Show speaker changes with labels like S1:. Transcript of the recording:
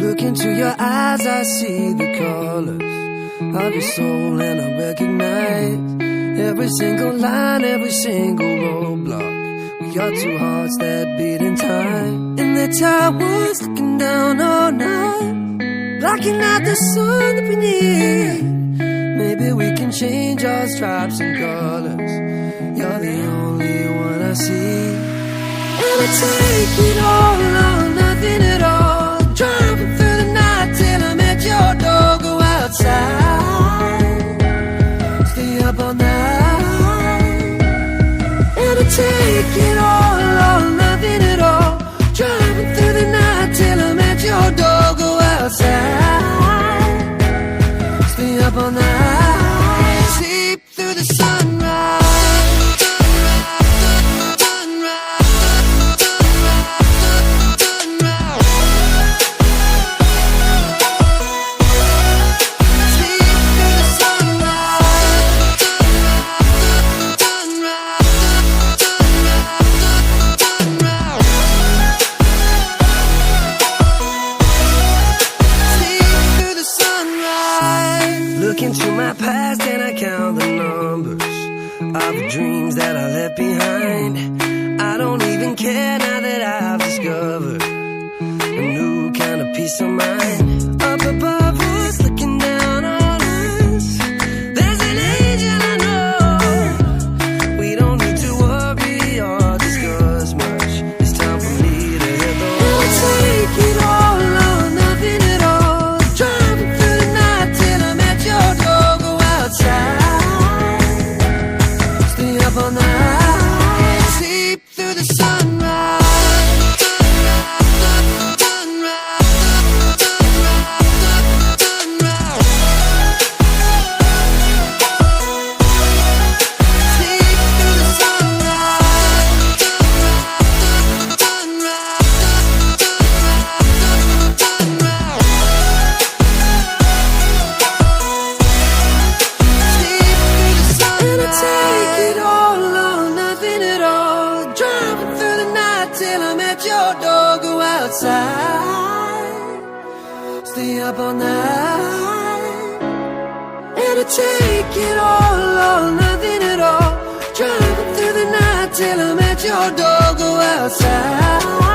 S1: Look into your eyes, I see the colors of your soul, and I recognize every single line, every single roadblock. We are two hearts that beat in time. And the time was looking down all night, blocking out the sun that we need. Maybe we can change our stripes and colors. You're the only one I see. And I take it all or nothing at all. Driving through the night till I'm at your door. Go outside, stay up all night. And I take it all or nothing at all. Driving through the night till I'm at your door. Go outside, stay up all night. Sleep through the sunrise. Look into my past and I count the numbers of the dreams that I left behind. I don't even care now that I've discovered a new kind of peace of mind. Up above us, looking down on us, there's an angel I know. We don't need to worry or discuss much. It's time for me to hit the road. And I take it all or nothing at all. Driving through the night till I'm at your door. Go outside, stay up all night. Sleep through the sunrise. Till I'm at your door, go outside, stay up all night. And I take it all or nothing at all. Driving through the night till I'm at your door, go outside.